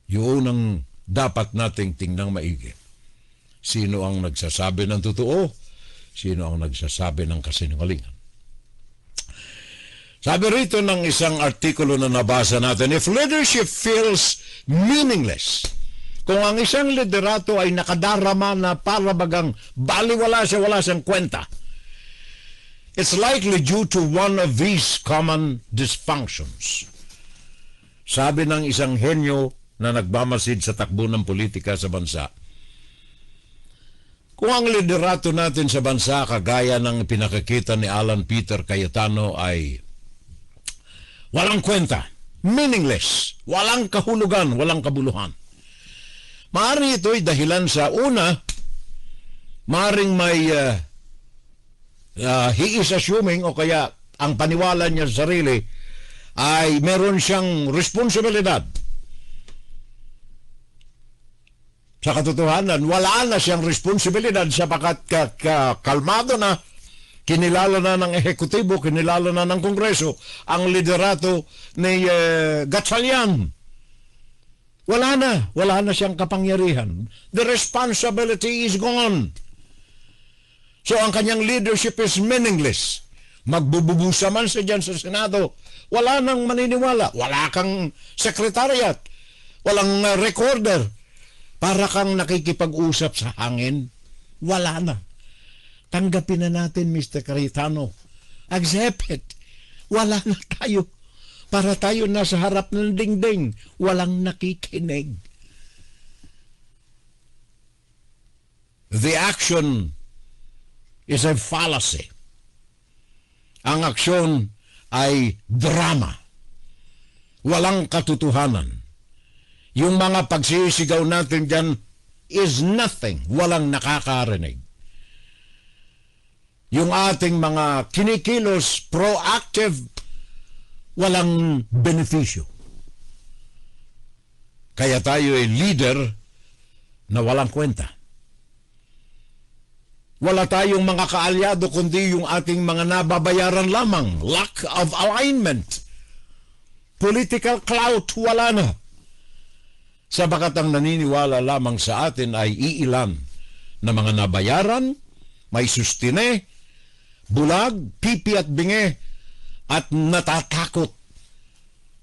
Yun ang dapat nating tingnan maigi. Sino ang nagsasabi ng totoo? Sino ang nagsasabi ng kasinungalingan? Sabi rito ng isang artikulo na nabasa natin, if leadership feels meaningless, kung ang isang liderato ay nakadarama na para bagang baliwala siya, wala siyang kwenta, it's likely due to one of these common dysfunctions. Sabi ng isang henyo na nagbamasid sa takbo ng politika sa bansa, kung ang liderato natin sa bansa kagaya ng pinakikita ni Alan Peter Cayetano ay walang kwenta, meaningless, walang kahulugan, walang kabuluhan. Maaring ito'y dahilan sa una, maaring may he is assuming o kaya ang paniwala niya sa sarili ay meron siyang responsibilidad. Sa katotohanan, wala na siyang responsibilidad sapagat kalmado na, kinilala na ng ehekutibo, kinilala na ng Kongreso ang liderato ni Gatchalian. Wala na siyang kapangyarihan. The responsibility is gone. So ang kanyang leadership is meaningless. Magbububusa man siya dyan sa Senado, wala nang maniniwala. Wala kang secretariat, walang recorder. Para kang nakikipag-usap sa hangin, wala na. Tanggapin na natin, Mr. Cayetano. Accept it. Wala na tayo. Para tayo nasa harap ng dingding, walang nakikinig. The action is a fallacy. Ang aksyon ay drama. Walang katotohanan. Yung mga pagsisigaw natin dyan is nothing. Walang nakakarinig. Yung ating mga kinikilos, proactive, walang benepisyo. Kaya tayo ay leader na walang kwenta. Wala tayong mga kaalyado kundi yung ating mga nababayaran lamang. Lack of alignment. Political clout, wala na. Sabagat ang naniniwala lamang sa atin ay iilan na mga nabayaran, may sustine, bulag, pipi at bingi, at natatakot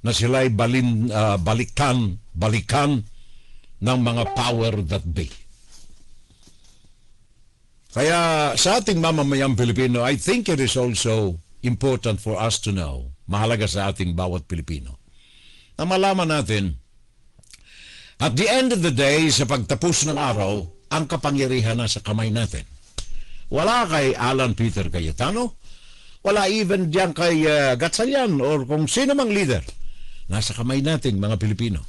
na sila'y balikan ng mga power that be. Kaya sa ating mamamayang Pilipino, I think it is also important for us to know, mahalaga sa ating bawat Pilipino, na malaman natin, at the end of the day, sa pagtapos ng araw, ang kapangyarihan na sa kamay natin. Wala kay Alan Peter Cayetano. Wala even diyan kay Gatchalian or kung sino mang leader. Nasa kamay natin, mga Pilipino.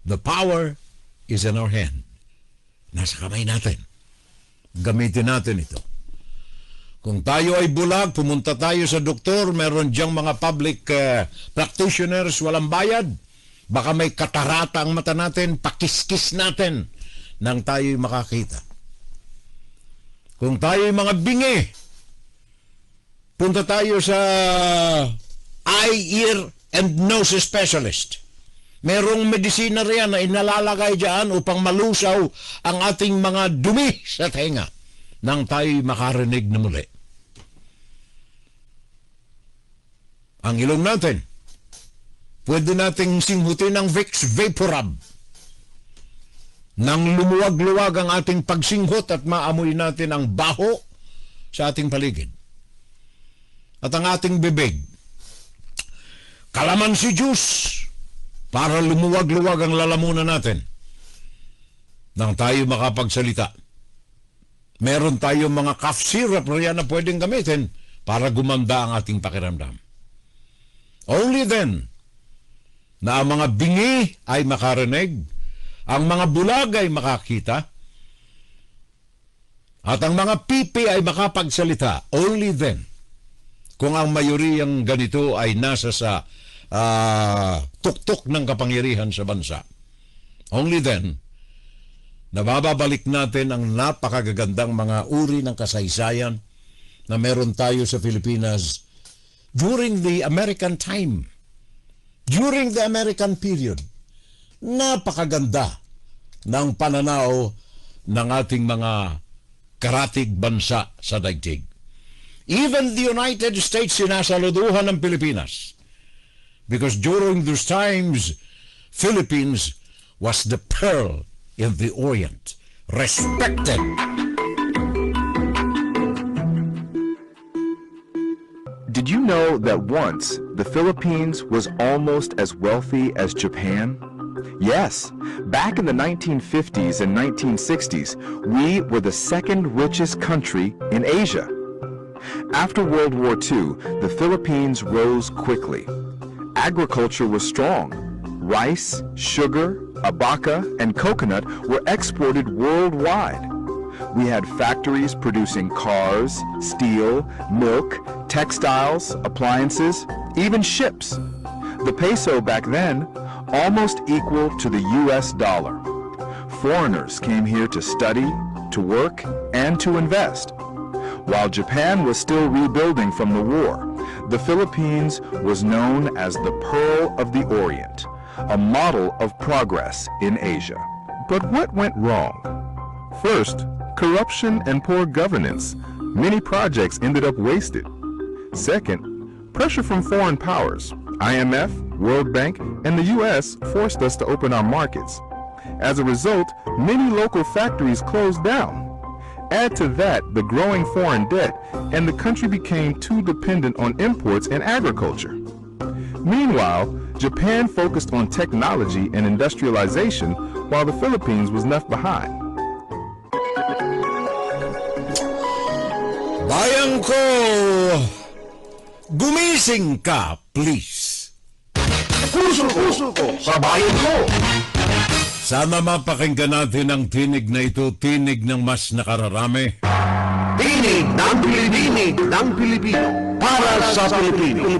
The power is in our hand. Nasa kamay natin. Gamitin natin ito. Kung tayo ay bulag, pumunta tayo sa doktor, meron diyang mga public practitioners, walang bayad. Baka may katarata ang mata natin, pakiskis natin nang tayo'y makakita. Kung tayo'y mga bingi, punta tayo sa eye, ear, and nose specialist. Merong medisina riyan na inalalagay dyan upang malusaw ang ating mga dumi sa tenga nang tayo'y makarinig na muli. Ang ilong natin, pwede nating singhutin ng Vicks Vaporub. Nang lumuwag-luwag ang ating pagsinghot at maamoy natin ang baho sa ating paligid. At ang ating bibig, kalamansi juice para lumuwag-luwag ang lalamunan natin nang tayo makapagsalita. Meron tayong mga cough syrup na pwedeng gamitin para gumanda ang ating pakiramdam. Only then na ang mga bingi ay makarinig, ang mga bulag ay makakita, at ang mga pipi ay makapagsalita. Only then, kung ang mayoriyang ganito ay nasa sa tuktok ng kapangyarihan sa bansa. Only then, nababalik natin ang napakagagandang mga uri ng kasaysayan na meron tayo sa Pilipinas during the American time, during the American period. Napakaganda ng pananaw ng ating mga karatig bansa sa daigdig. Even the United States sinasaluduhan ng Pilipinas because during those times, Philippines was the pearl in the Orient, respected. Did you know that once the Philippines was almost as wealthy as Japan? Yes, back in the 1950s and 1960s, we were the second richest country in Asia. After World War II, the Philippines rose quickly. Agriculture was strong. Rice, sugar, abaca, and coconut were exported worldwide. We had factories producing cars, steel, milk, textiles, appliances, even ships. The peso back then almost equal to the US dollar. Foreigners came here to study, to work, and to invest. While Japan was still rebuilding from the war, the Philippines was known as the Pearl of the Orient, a model of progress in Asia. But what went wrong? First, corruption and poor governance. Many projects ended up wasted. Second, pressure from foreign powers. IMF, World Bank, and the U.S. forced us to open our markets. As a result, many local factories closed down. Add to that the growing foreign debt, and the country became too dependent on imports and agriculture. Meanwhile, Japan focused on technology and industrialization, while the Philippines was left behind. Bayan ko, gumising ka, please. Puso ko sa bayan ko. Sana mapakinggan natin ang tinig na ito, tinig ng mas nakararami. Tinig ng Pilipino para sa Pilipino.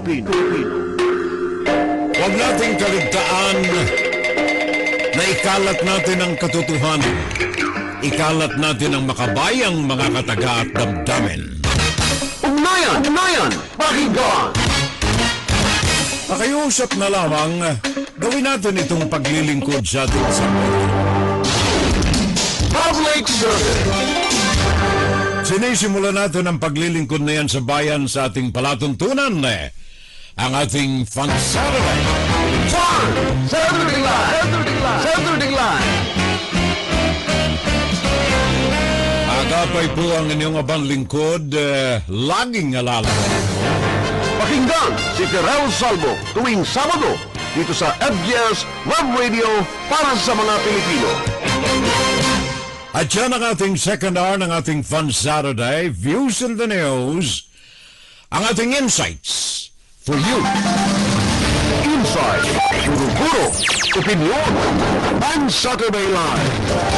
Huwag nating kaligtaan na ikalat natin ang katotohanan. Ikalat natin ang makabayang mga kataga at damdamin. Ugnayan, pakinggan. Pakiusap na lamang, gawin natin itong paglilingkod sa ating sambayan. Public service. Sinisimulan natin ang paglilingkod na yan sa bayan sa ating palatuntunan, ang ating Fun Saturday. Fun Saturday Live. Agapay po ang inyong abang lingkod, laging alala. Pakinggan si Terrell Salvo tuwing Sabado dito sa FGS Web Radio para sa mga Pilipino. At yan ang ating second hour ng ating Fun Saturday, Views in the News, ang ating insights for you. Inside, Guro-Guro, Opinion, Fun Saturday Live.